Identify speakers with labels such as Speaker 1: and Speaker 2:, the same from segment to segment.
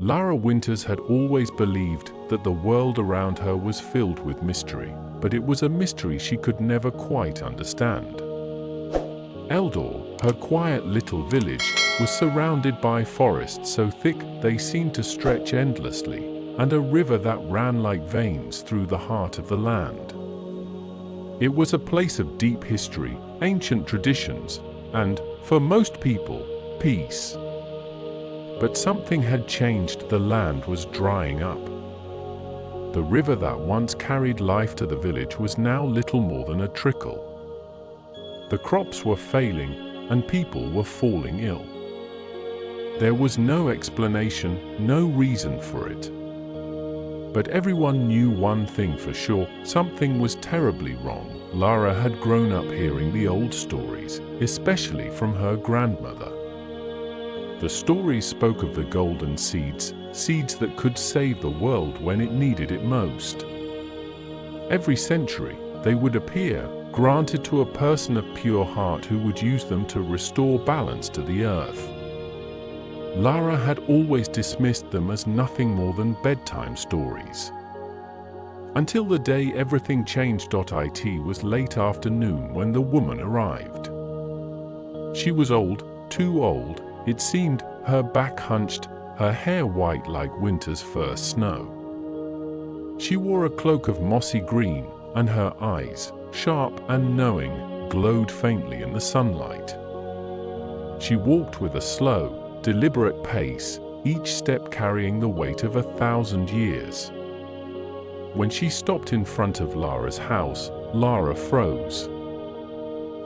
Speaker 1: Lara Winters had always believed that the world around her was filled with mystery, but it was a mystery she could never quite understand. Eldor, her quiet little village, was surrounded by forests so thick they seemed to stretch endlessly, and a river that ran like veins through the heart of the land. It was a place of deep history, ancient traditions, and, for most people, peace. But something had changed. The land was drying up. The river that once carried life to the village was now little more than a trickle. The crops were failing, and people were falling ill. There was no explanation, no reason for it. But everyone knew one thing for sure: something was terribly wrong. Lara had grown up hearing the old stories, especially from her grandmother. The stories spoke of the golden seeds, seeds that could save the world when it needed it most. Every century, they would appear, granted to a person of pure heart who would use them to restore balance to the earth. Lara had always dismissed them as nothing more than bedtime stories. Until the day everything changed. It was late afternoon when the woman arrived. She was old, too old, it seemed, her back hunched, her hair white like winter's first snow. She wore a cloak of mossy green, and her eyes, sharp and knowing, glowed faintly in the sunlight. She walked with a slow, deliberate pace, each step carrying the weight of 1,000 years. When she stopped in front of Lara's house, Lara froze.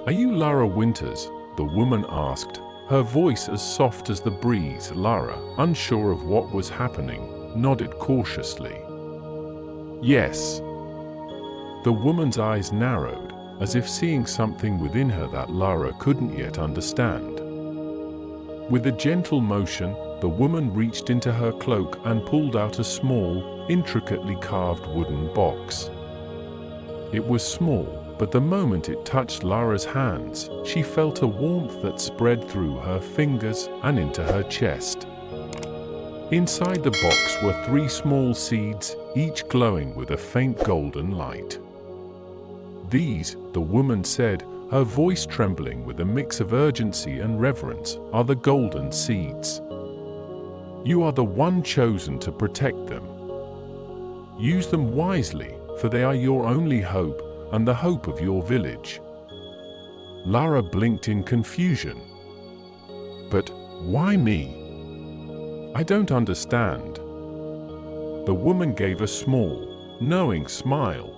Speaker 1: "Are you Lara Winters?" the woman asked, her voice as soft as the breeze. Lara, unsure of what was happening, nodded cautiously. "Yes." The woman's eyes narrowed, as if seeing something within her that Lara couldn't yet understand. With a gentle motion, the woman reached into her cloak and pulled out a small, intricately carved wooden box. It was small, but the moment it touched Lara's hands, she felt a warmth that spread through her fingers and into her chest. Inside the box were 3 small seeds, each glowing with a faint golden light. "These," the woman said, her voice trembling with a mix of urgency and reverence, "are the golden seeds. You are the one chosen to protect them. Use them wisely, for they are your only hope, and the hope of your village." Lara blinked in confusion. "But why me? I don't understand." The woman gave a small, knowing smile.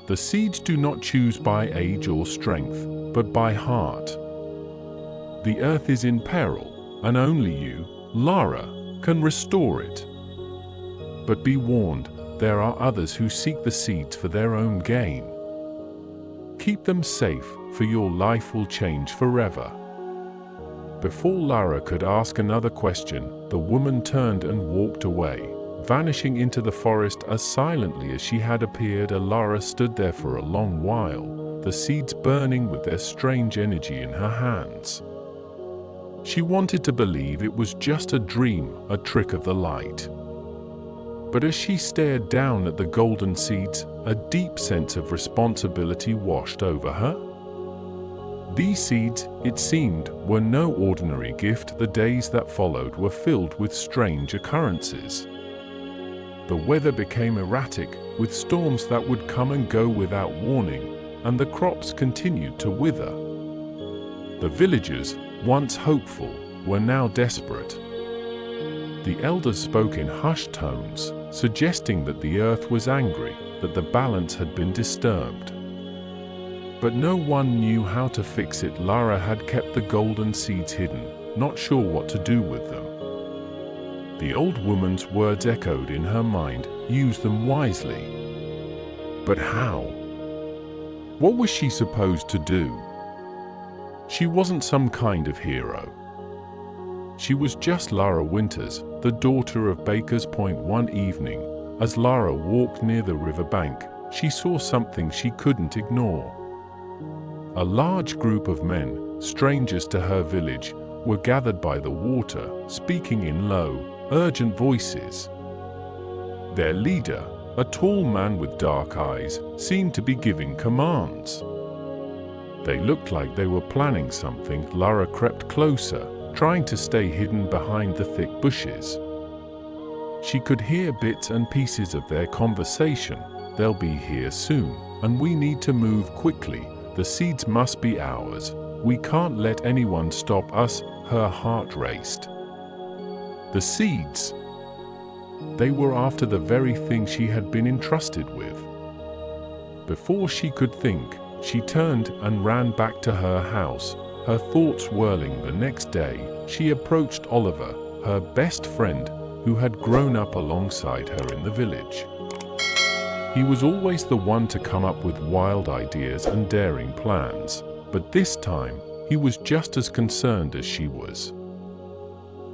Speaker 1: "The seeds do not choose by age or strength, but by heart. The earth is in peril, and only you, Lara, can restore it. But be warned, there are others who seek the seeds for their own gain. Keep them safe, for your life will change forever." Before Lara could ask another question, the woman turned and walked away, vanishing into the forest as silently as she had appeared. Lara stood there for a long while, the seeds burning with their strange energy in her hands. She wanted to believe it was just a dream, a trick of the light. But as she stared down at the golden seeds, a deep sense of responsibility washed over her. These seeds, it seemed, were no ordinary gift. The days that followed were filled with strange occurrences. The weather became erratic, with storms that would come and go without warning, and the crops continued to wither. The villagers, once hopeful, were now desperate. The elders spoke in hushed tones, suggesting that the earth was angry, that the balance had been disturbed. But no one knew how to fix it. Lara had kept the golden seeds hidden, not sure what to do with them. The old woman's words echoed in her mind: "Use them wisely." But how? What was she supposed to do? She wasn't some kind of hero. She was just Lara Winters, the daughter of Baker's Point. One evening, as Lara walked near the riverbank, she saw something she couldn't ignore. A large group of men, strangers to her village, were gathered by the water, speaking in low, urgent voices. Their leader, a tall man with dark eyes, seemed to be giving commands. They looked like they were planning something. Lara crept closer, trying to stay hidden behind the thick bushes. She could hear bits and pieces of their conversation. They'll be here soon, and we need to move quickly. The seeds must be ours. We can't let anyone stop us. Her heart raced. The seeds. They were after the very thing she had been entrusted with. Before she could think, she turned and ran back to her house, her thoughts whirling. The next day, she approached Oliver, her best friend, who had grown up alongside her in the village. He was always the one to come up with wild ideas and daring plans, but this time, he was just as concerned as she was.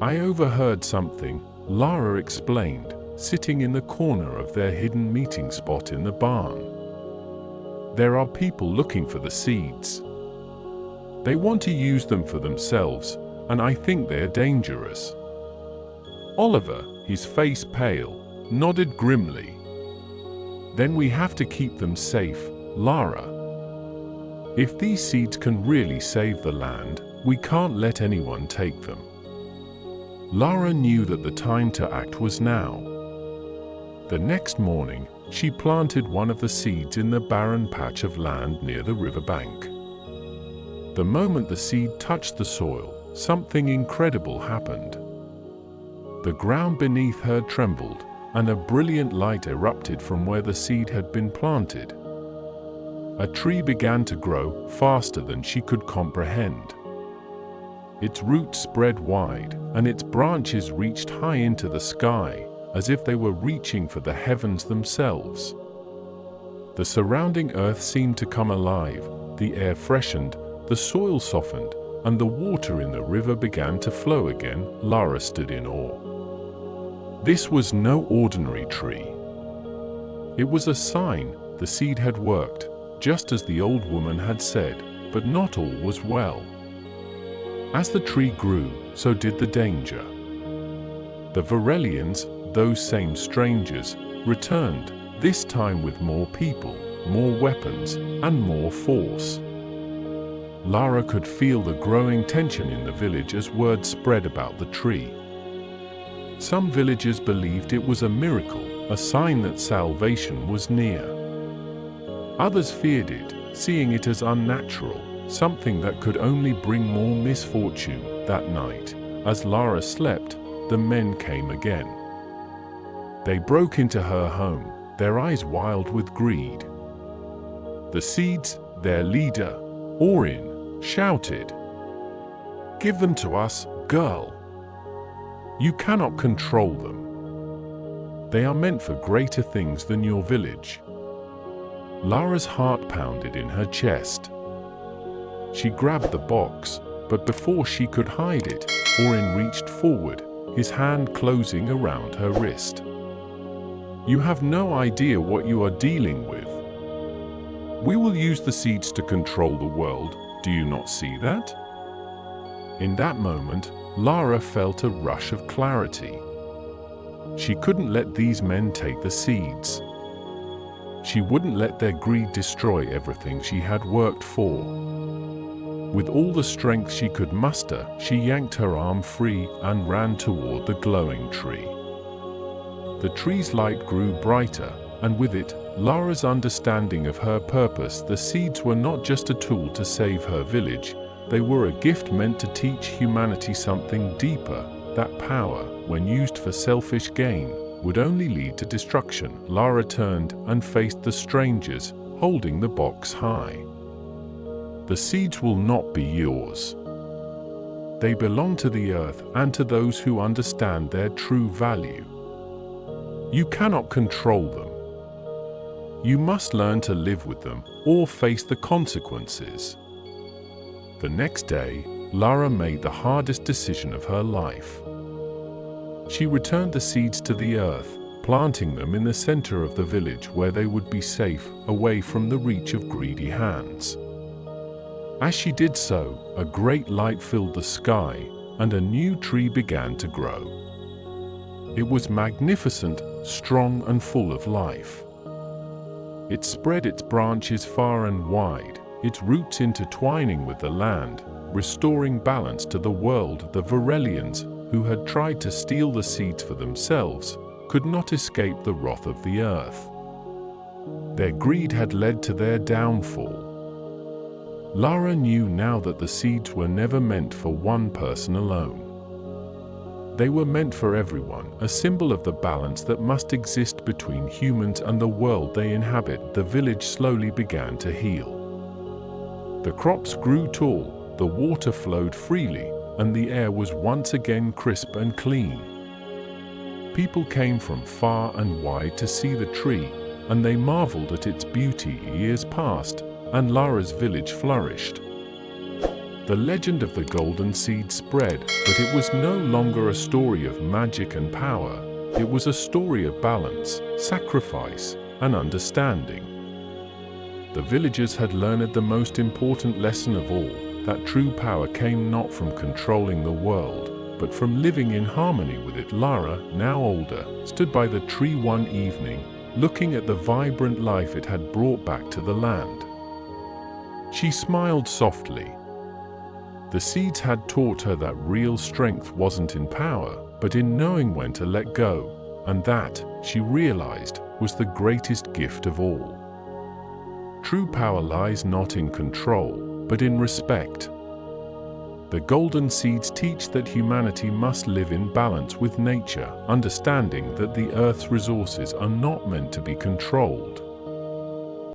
Speaker 1: "I overheard something," Lara explained, sitting in the corner of their hidden meeting spot in the barn. "There are people looking for the seeds. They want to use them for themselves, and I think they're dangerous." Oliver, his face pale, nodded grimly. "Then we have to keep them safe, Lara. If these seeds can really save the land, we can't let anyone take them." Lara knew that the time to act was now. The next morning, she planted one of the seeds in the barren patch of land near the riverbank. The moment the seed touched the soil, something incredible happened. The ground beneath her trembled, and a brilliant light erupted from where the seed had been planted. A tree began to grow faster than she could comprehend. Its roots spread wide, and its branches reached high into the sky, as if they were reaching for the heavens themselves. The surrounding earth seemed to come alive, the air freshened, the soil softened, and the water in the river began to flow again. Lara stood in awe. This was no ordinary tree. It was a sign the seed had worked, just as the old woman had said, but not all was well. As the tree grew, so did the danger. The Varelians, those same strangers, returned, this time with more people, more weapons, and more force. Lara could feel the growing tension in the village as word spread about the tree. Some villagers believed it was a miracle, a sign that salvation was near. Others feared it, seeing it as unnatural, something that could only bring more misfortune. That night, as Lara slept, the men came again. They broke into her home, their eyes wild with greed. The seeds, their leader, Orin, shouted, "Give them to us, girl. You cannot control them. They are meant for greater things than your village." Lara's heart pounded in her chest. She grabbed the box, but before she could hide it, Orin reached forward, his hand closing around her wrist. "You have no idea what you are dealing with. We will use the seeds to control the world. Do you not see that?" In that moment, Lara felt a rush of clarity. She couldn't let these men take the seeds. She wouldn't let their greed destroy everything she had worked for. With all the strength she could muster, she yanked her arm free and ran toward the glowing tree. The tree's light grew brighter, and with it, Lara's understanding of her purpose. The seeds were not just a tool to save her village, they were a gift meant to teach humanity something deeper, that power, when used for selfish gain, would only lead to destruction. Lara turned and faced the strangers, holding the box high. "The seeds will not be yours. They belong to the earth and to those who understand their true value. You cannot control them. You must learn to live with them or face the consequences." The next day, Lara made the hardest decision of her life. She returned the seeds to the earth, planting them in the center of the village where they would be safe, away from the reach of greedy hands. As she did so, a great light filled the sky, and a new tree began to grow. It was magnificent, strong and full of life. It spread its branches far and wide, its roots intertwining with the land, restoring balance to the world. The Varelians, who had tried to steal the seeds for themselves, could not escape the wrath of the earth. Their greed had led to their downfall. Lara knew now that the seeds were never meant for one person alone. They were meant for everyone, a symbol of the balance that must exist between humans and the world they inhabit. The village slowly began to heal. The crops grew tall, the water flowed freely, and the air was once again crisp and clean. People came from far and wide to see the tree, and they marveled at its beauty. Years passed, and Lara's village flourished. The legend of the golden seed spread, but it was no longer a story of magic and power. It was a story of balance, sacrifice, and understanding. The villagers had learned the most important lesson of all, that true power came not from controlling the world, but from living in harmony with it. Lara, now older, stood by the tree one evening, looking at the vibrant life it had brought back to the land. She smiled softly. The seeds had taught her that real strength wasn't in power, but in knowing when to let go, and that, she realized, was the greatest gift of all. True power lies not in control, but in respect. The golden seeds teach that humanity must live in balance with nature, understanding that the earth's resources are not meant to be controlled.